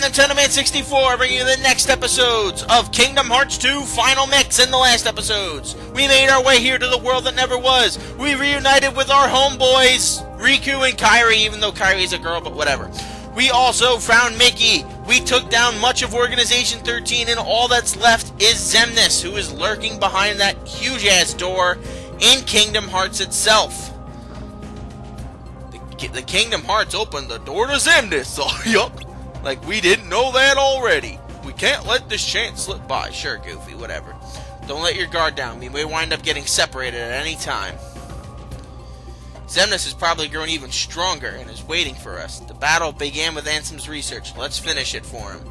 Antennaman64 bringing you the next episodes of Kingdom Hearts 2 Final Mix. In the last episodes, we made our way here to the world that never was. We reunited with our homeboys, Riku and Kairi, even though Kairi's a girl, but whatever. We also found Mickey. We took down much of Organization 13, and all that's left is Demyx, who is lurking behind that huge-ass door in Kingdom Hearts itself. The Kingdom Hearts opened the door to Demyx. Yup. Like, we didn't know that already. We can't let this chance slip by. Sure, Goofy, whatever. Don't let your guard down. We may wind up getting separated at any time. Demyx has probably grown even stronger and is waiting for us. The battle began with Ansem's research. Let's finish it for him.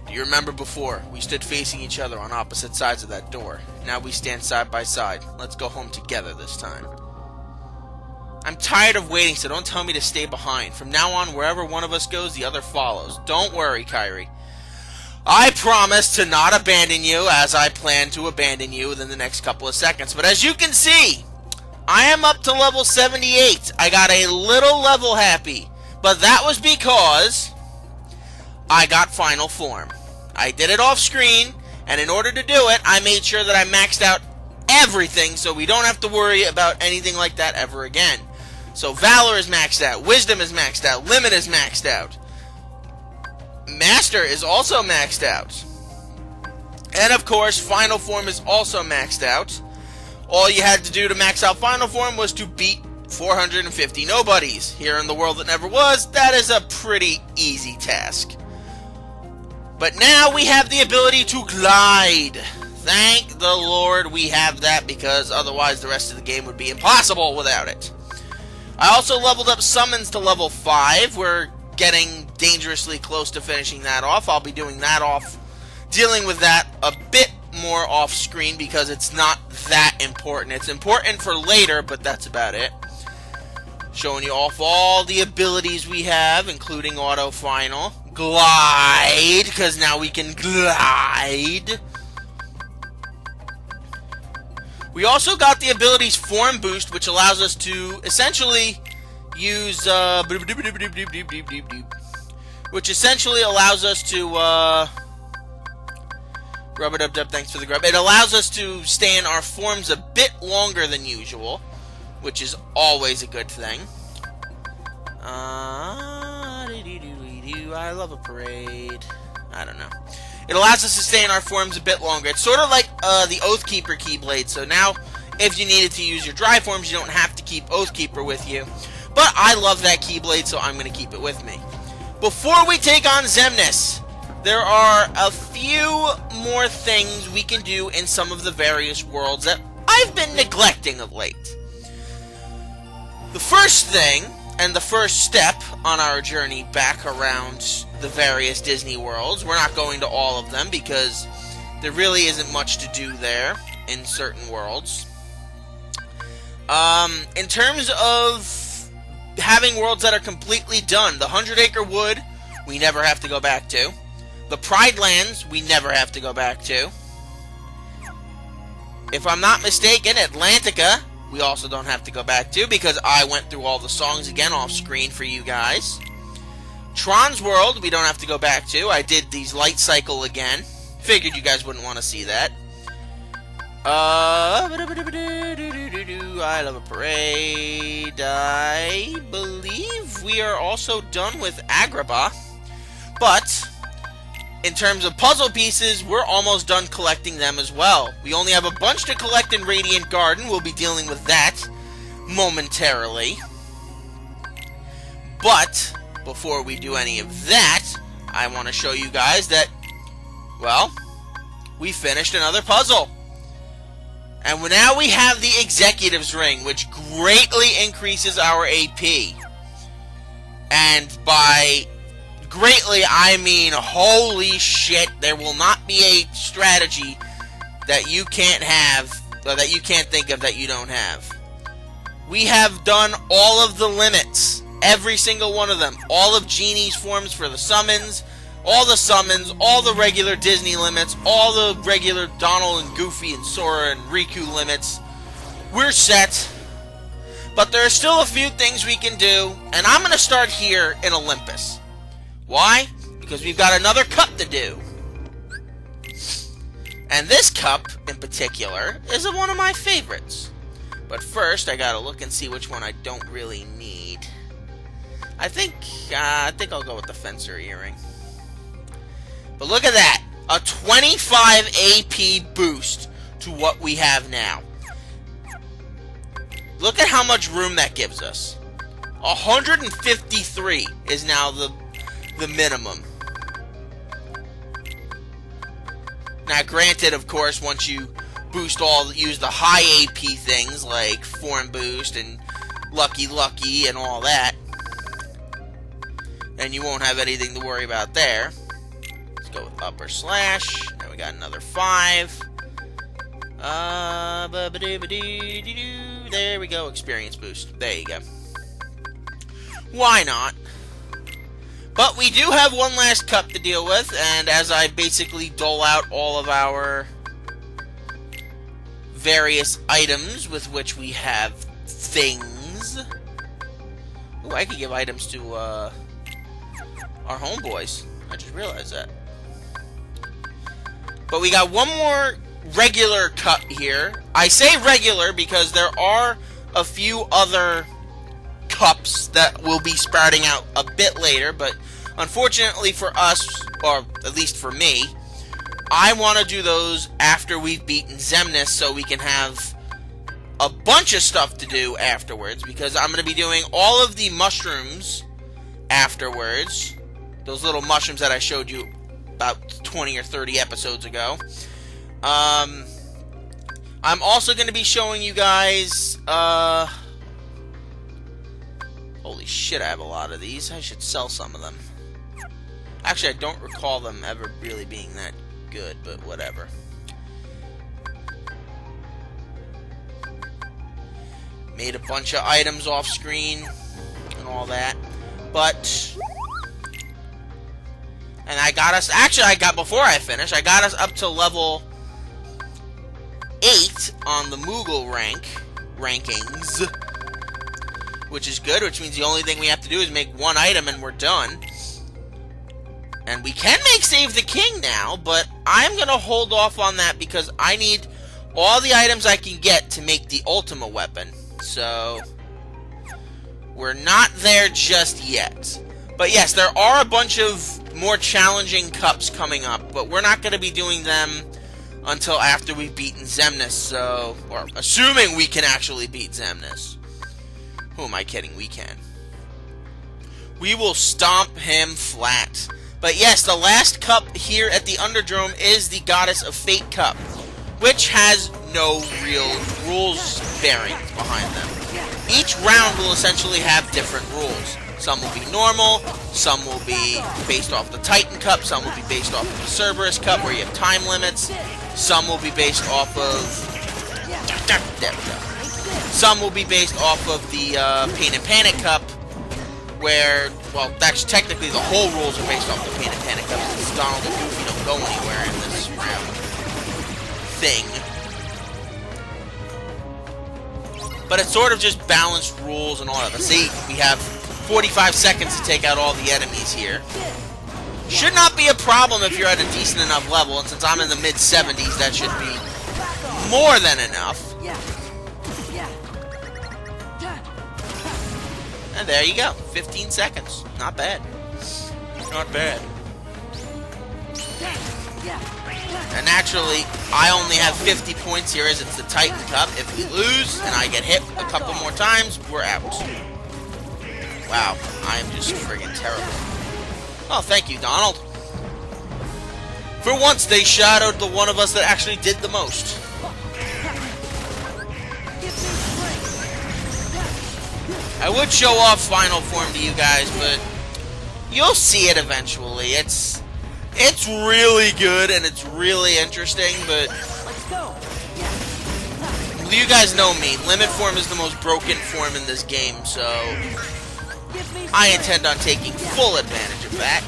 Do you remember before? We stood facing each other on opposite sides of that door. Now we stand side by side. Let's go home together this time. I'm tired of waiting, so don't tell me to stay behind. From now on, wherever one of us goes, the other follows. Don't worry, Kairi. I promise to not abandon you, as I plan to abandon you within the next couple of seconds. But as you can see, I am up to level 78. I got a little level happy, but that was because I got final form. I did it off screen, and in order to do it, I made sure that I maxed out everything so we don't have to worry about anything like that ever again. So Valor is maxed out, Wisdom is maxed out, Limit is maxed out, Master is also maxed out, and of course Final Form is also maxed out. All you had to do to max out Final Form was to beat 450 nobodies. Here in the world that never was, that is a pretty easy task. But now we have the ability to glide. Thank the Lord we have that, because otherwise the rest of the game would be impossible without it. I also leveled up Summons to level 5. We're getting dangerously close to finishing that off. I'll be doing that dealing with that a bit more off screen because it's not that important. It's important for later, but that's about it. Showing you off all the abilities we have, including Auto Final. Glide, because now we can glide. We also got the abilities Form Boost, which allows us to essentially use, which essentially allows us to, rub-a-dub-dub, thanks for the grub. It allows us to stay in our forms a bit longer than usual, which is always a good thing. I love a parade. I don't know. It allows us to stay in our forms a bit longer. It's sort of like the Oathkeeper Keyblade. So now, if you needed to use your dry forms, you don't have to keep Oathkeeper with you. But I love that Keyblade, so I'm going to keep it with me. Before we take on Demyx, there are a few more things we can do in some of the various worlds that I've been neglecting of late. The first thing, and the first step on our journey back around the various Disney worlds, we're not going to all of them because there really isn't much to do there in certain worlds. In terms of having worlds that are completely done, the 100 Acre Wood, we never have to go back to. The Pride Lands, we never have to go back to. If I'm not mistaken, Atlantica, we also don't have to go back to because I went through all the songs again off screen for you guys. Tron's World, we don't have to go back to. I did these Light Cycle again. Figured you guys wouldn't want to see that. I love a parade. I believe we are also done with Agrabah. But in terms of puzzle pieces, we're almost done collecting them as well. We only have a bunch to collect in Radiant Garden. We'll be dealing with that momentarily. But before we do any of that, I want to show you guys that, well, we finished another puzzle. And now we have the Executive's Ring, which greatly increases our AP. And by greatly, I mean holy shit, there will not be a strategy that you can't have, or that you can't think of that you don't have. We have done all of the limits. Every single one of them. All of Genie's forms for the summons, all the regular Disney limits, all the regular Donald and Goofy and Sora and Riku limits. We're set. But there are still a few things we can do, and I'm going to start here in Olympus. Why? Because we've got another cup to do. And this cup, in particular, is one of my favorites. But first, I gotta look and see which one I don't really need. I think I'll go with the Fencer Earring. But look at that! A 25 AP boost to what we have now. Look at how much room that gives us. 153 is now the minimum. Now, granted, of course, once you use the high AP things like Form Boost and Lucky Lucky and all that, then you won't have anything to worry about there. Let's go with Upper Slash. Now we got another 5. There we go, Experience Boost. There you go. Why not? But we do have one last cup to deal with, and as I basically dole out all of our various items with which we have things. Ooh, I could give items to our homeboys. I just realized that. But we got one more regular cup here. I say regular because there are a few other cups that will be sprouting out a bit later, but unfortunately for us, or at least for me, I want to do those after we've beaten Xemnas so we can have a bunch of stuff to do afterwards, because I'm going to be doing all of the mushrooms afterwards. Those little mushrooms that I showed you about 20 or 30 episodes ago. I'm also going to be showing you guys, holy shit, I have a lot of these. I should sell some of them. Actually, I don't recall them ever really being that good, but whatever. Made a bunch of items off screen and all that. But, and I got us, actually before I finish, I got us up to level 8 on the Moogle rankings, which is good, which means the only thing we have to do is make one item and we're done. And we can make Save the King now, but I'm going to hold off on that because I need all the items I can get to make the Ultima weapon. So, we're not there just yet. But yes, there are a bunch of more challenging cups coming up, but we're not going to be doing them until after we've beaten Xemnas, so, or assuming we can actually beat Xemnas. Who am I kidding? We can. We will stomp him flat. But yes, the last cup here at the Underdrome is the Goddess of Fate Cup, which has no real rules bearing behind them. Each round will essentially have different rules. Some will be normal, some will be based off the Titan Cup, some will be based off of the Cerberus Cup where you have time limits, some will be based off of... There we go. Some will be based off of the Pain and Panic Cup, where, well, that's technically the whole rules are based off the Pain and Panic Cup, since Donald and Goofy don't go anywhere in this round thing. But it's sort of just balanced rules and all of that. See, we have 45 seconds to take out all the enemies here. Should not be a problem if you're at a decent enough level, and since I'm in the mid-70s, that should be more than enough. And there you go, 15 seconds. Not bad. Not bad. And naturally, I only have 50 points here as it's the Titan Cup. If we lose and I get hit a couple more times, we're out. Wow, I am just friggin' terrible. Oh, thank you, Donald. For once, they shadowed the one of us that actually did the most. I would show off Final Form to you guys, but you'll see it eventually. It's really good and it's really interesting, but you guys know me. Limit Form is the most broken form in this game, so I intend on taking full advantage of that.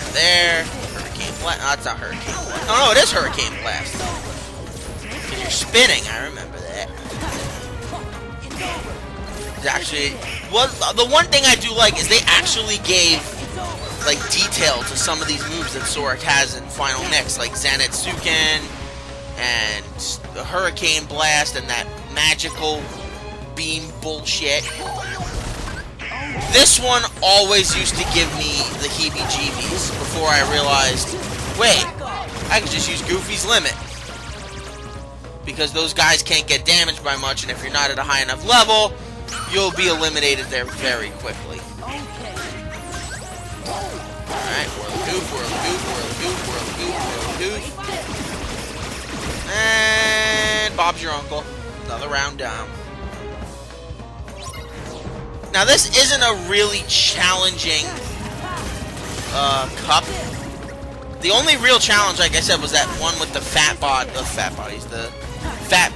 And there, Hurricane Blast. No, that's not Hurricane Blast. Oh no, it is Hurricane Blast. You're spinning, I remember that. It's actually the one thing I do like is they actually gave like detail to some of these moves that Soric has in Final Mix, like Zanetsuken and the Hurricane Blast and that magical beam bullshit. This one always used to give me the heebie-jeebies before I realized, wait, I could just use Goofy's Limit. Because those guys can't get damaged by much, and if you're not at a high enough level, you'll be eliminated there very quickly. Alright, whirl the goof, whirl the goof, whirl the goof, whirl the goof, whirl the goof. And Bob's your uncle. Another round down. Now this isn't a really challenging cup. The only real challenge, like I said, was that one with the fat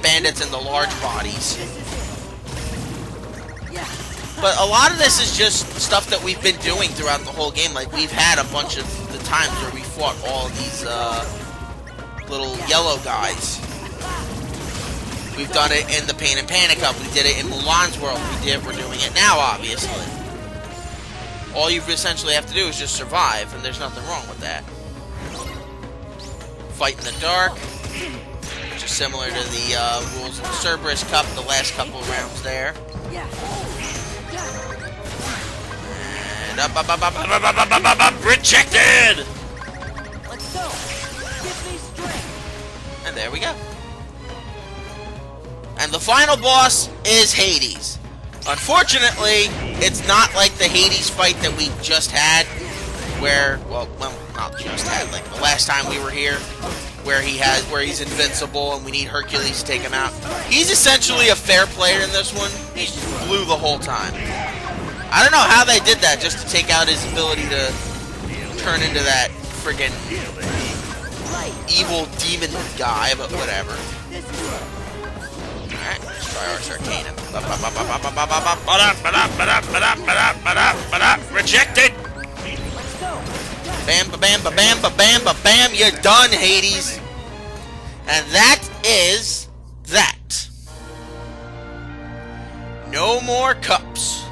bandits and the large bodies. But a lot of this is just stuff that we've been doing throughout the whole game. Like, we've had a bunch of the times where we fought all of these little yellow guys. We've done it in the Pain and Panic Cup. We did it in Mulan's World. We're doing it now, obviously. All you essentially have to do is just survive, and there's nothing wrong with that. Fight in the dark, which is similar to the rules of the Cerberus Cup, the last couple of rounds there. And up, rejected! Let's go. Give me strength. And there we go. And the final boss is Hades. Unfortunately, it's not like the Hades fight that we just had, where, well, not just had, like the last time we were here, where he's invincible and we need Hercules to take him out. He's essentially a fair player in this one. He's blue the whole time. I don't know how they did that, just to take out his ability to turn into that friggin' evil demon guy, but whatever. Alright, let's try Ars Arcanum. Rejected! Bam, ba bam, ba bam, ba bam, ba bam, you're done, Hades! And that is that. No more cups.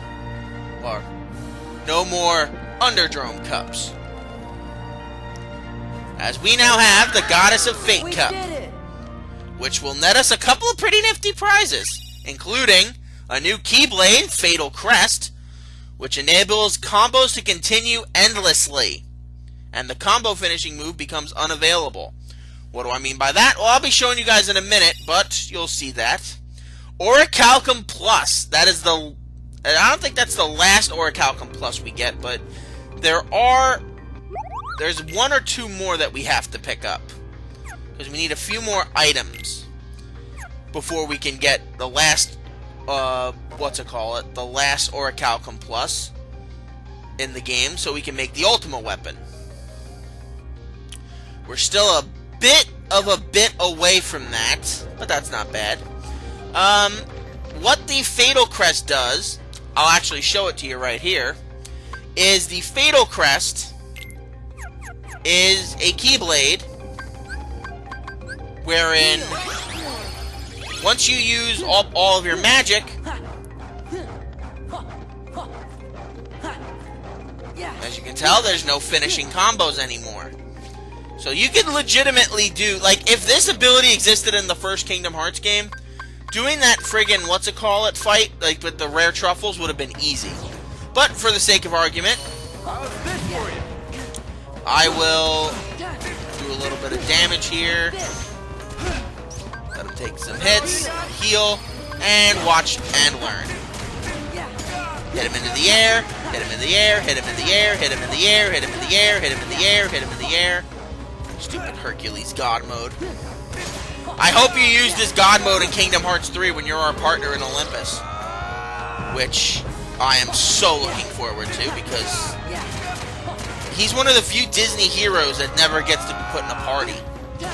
Or, no more Underdrome cups. As we now have the Goddess of Fate Cup, which will net us a couple of pretty nifty prizes, including a new Keyblade, Fatal Crest, which enables combos to continue endlessly, and the combo finishing move becomes unavailable. What do I mean by that? Well, I'll be showing you guys in a minute, but you'll see that. Orichalcum Plus, that is the... I don't think that's the last Orichalcum Plus we get, but there's one or two more that we have to pick up. Because we need a few more items before we can get the last, the last Orichalcum Plus in the game, so we can make the ultimate weapon. We're still a bit away from that, but that's not bad. What the Fatal Crest does, I'll actually show it to you right here, is the Fatal Crest is a Keyblade wherein once you use all of your magic, as you can tell, there's no finishing combos anymore. So you can legitimately do, like, if this ability existed in the first Kingdom Hearts game, doing that friggin' fight, like with the rare truffles, would have been easy. But for the sake of argument, I will do a little bit of damage here. Let him take some hits, heal, and watch and learn. Hit him into the air, hit him in the air, hit him in the air, hit him in the air, hit him in the air, hit him in the air, hit him in the air. Stupid Hercules God mode. I hope you use this God mode in Kingdom Hearts 3 when you're our partner in Olympus. Which I am so looking forward to, because he's one of the few Disney heroes that never gets to be put in a party.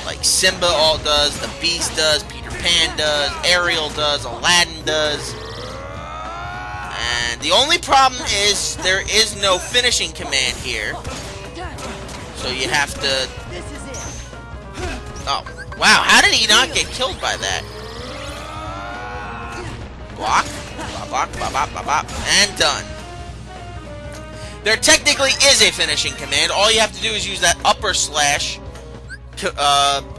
Like Simba all does, the Beast does, Peter Pan does, Ariel does, Aladdin does. And the only problem is there is no finishing command here. So you have to... Oh, wow, how did he not get killed by that? Block, Bop, bop, bop, bop, bop, and done. There technically is a finishing command. All you have to do is use that upper slash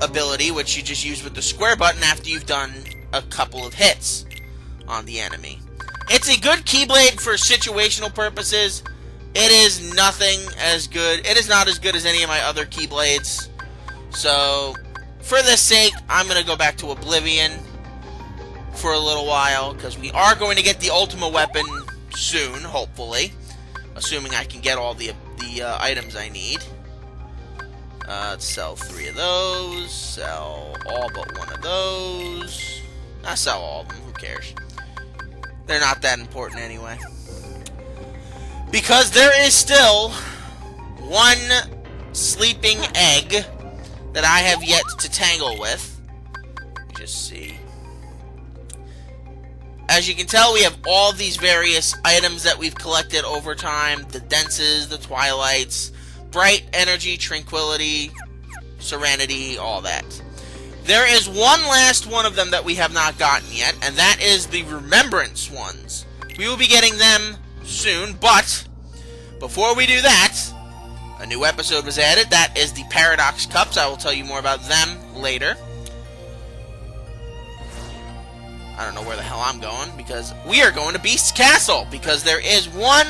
ability, which you just use with the square button after you've done a couple of hits on the enemy. It's a good Keyblade for situational purposes. It is nothing as good. It is not as good as any of my other Keyblades. So, for this sake, I'm going to go back to Oblivion for a little while, because we are going to get the Ultima Weapon soon, hopefully. Assuming I can get all the items I need. Let's sell 3 of those. Sell all but 1 of those. I'll sell all of them. Who cares? They're not that important anyway. Because there is still 1 sleeping egg that I have yet to tangle with. Just see. As you can tell, we have all these various items that we've collected over time. The Denses, the Twilights, Bright, Energy, Tranquility, Serenity, all that. There is one last one of them that we have not gotten yet, and that is the Remembrance ones. We will be getting them soon, but before we do that, a new episode was added. That is the Paradox Cups. I will tell you more about them later. I don't know where the hell I'm going, because we are going to Beast's Castle, because there is one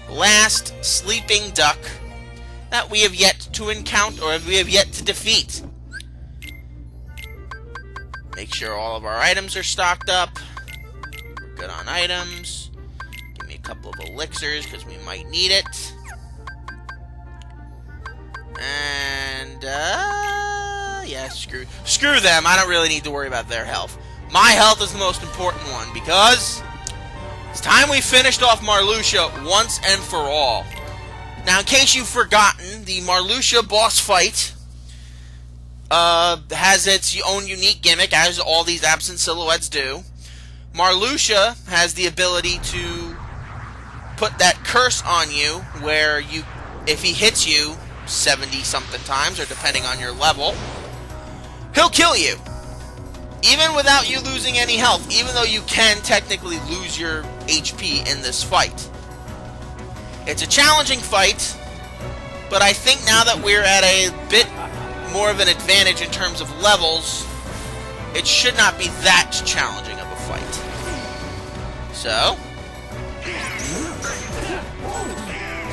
last sleeping duck that we have yet to encounter, or we have yet to defeat. Make sure all of our items are stocked up. We're good on items. Give me a couple of elixirs, because we might need it. And, yeah, screw them. I don't really need to worry about their health. My health is the most important one, because it's time we finished off Marluxia once and for all. Now, in case you've forgotten, the Marluxia boss fight has its own unique gimmick, as all these absent silhouettes do. Marluxia has the ability to put that curse on you, where if he hits you 70-something times, or depending on your level, he'll kill you. Even without you losing any health, even though you can technically lose your HP in this fight. It's a challenging fight, but I think now that we're at a bit more of an advantage in terms of levels, it should not be that challenging of a fight. So,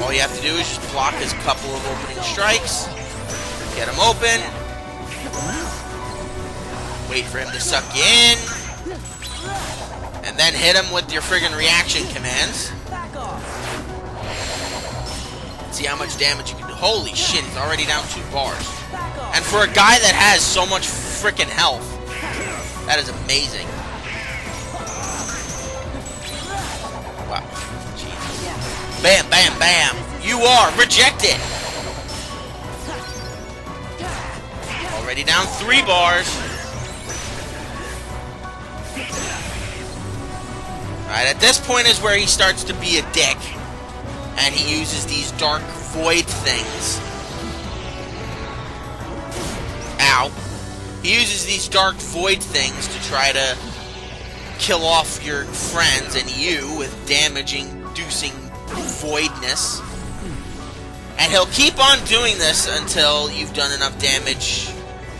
all you have to do is just block his couple of opening strikes, get him open, wait for him to suck you in, and then hit him with your friggin' reaction commands. See how much damage you can do. Holy shit, he's already down 2 bars. And for a guy that has so much frickin' health, that is amazing. Wow. Jeez. Bam, bam, bam. You are rejected. Already down 3 bars. Alright, at this point is where he starts to be a dick. And he uses these dark void things. Ow. He uses these dark void things to try to kill off your friends and you with damage-inducing voidness. And he'll keep on doing this until you've done enough damage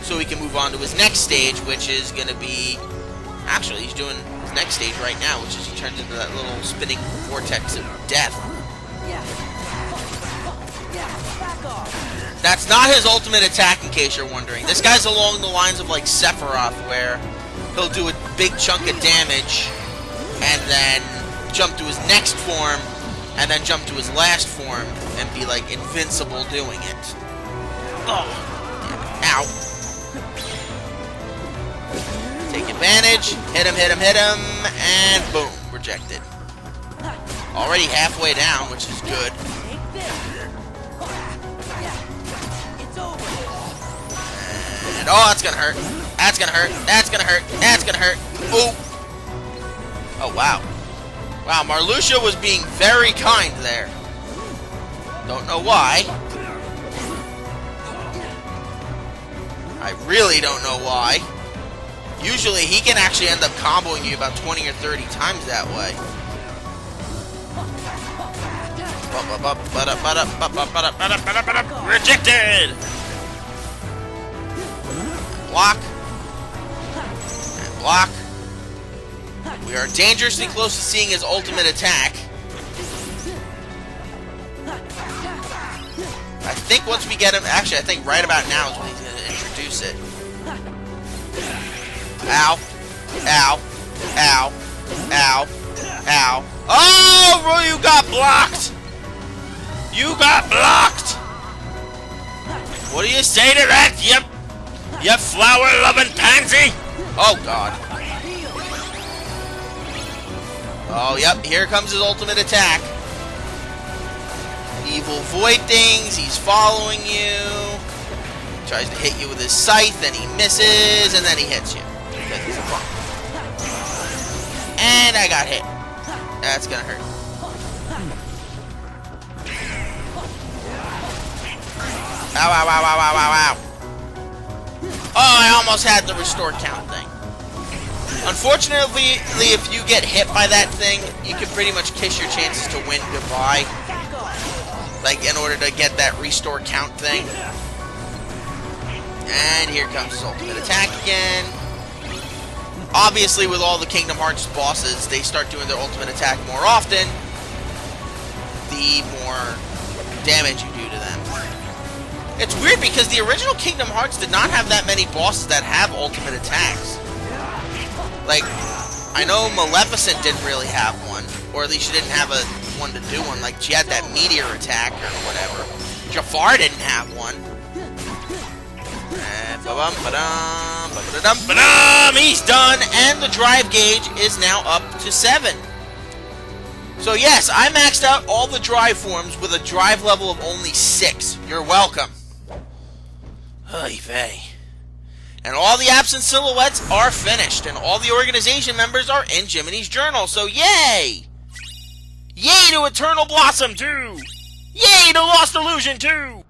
so he can move on to his next stage, which is going to be... Actually, he's doing his next stage right now, which is he turns into that little spinning vortex of death. That's not his ultimate attack, in case you're wondering. This guy's along the lines of like Sephiroth, where he'll do a big chunk of damage, and then jump to his next form, and then jump to his last form, and be like invincible doing it. Oh, ow. Take advantage, hit him, hit him, hit him, and boom, rejected. Already halfway down, which is good. And, oh, that's gonna hurt. That's gonna hurt. That's gonna hurt. That's gonna hurt. Ooh. Oh, wow. Wow, Marluxia was being very kind there. Don't know why. I really don't know why. Usually, he can actually end up comboing you about 20 or 30 times that way. Rejected! Block. And block. We are dangerously close to seeing his ultimate attack. I think once we get him... Actually, I think right about now is when he's going to introduce it. Ow. Ow. Ow. Ow. Ow. Oh, you got blocked! You got blocked! What do you say to that, you flower-loving pansy? Oh, God. Oh, yep, here comes his ultimate attack. Evil void things, he's following you. Tries to hit you with his scythe, then he misses, and then he hits you. Because he's a punk. And I got hit. That's gonna hurt. Ow, ow, ow, ow, ow, ow, ow. Oh, I almost had the restore count thing. Unfortunately, if you get hit by that thing, you can pretty much kiss your chances to win goodbye. Like, in order to get that restore count thing. And here comes his ultimate attack again. Obviously, with all the Kingdom Hearts bosses, they start doing their ultimate attack more often, the more damage you do to them. It's weird because the original Kingdom Hearts did not have that many bosses that have ultimate attacks. Like, I know Maleficent didn't really have one, or at least she didn't have one to do one. Like, she had that meteor attack or whatever. Jafar didn't have one. He's done, and the drive gauge is now up to 7. So yes, I maxed out all the drive forms with a drive level of only 6. You're welcome. Oy vey. And all the absent silhouettes are finished, and all the organization members are in Jiminy's journal, so yay! Yay to Eternal Blossom 2! Yay to Lost Illusion 2!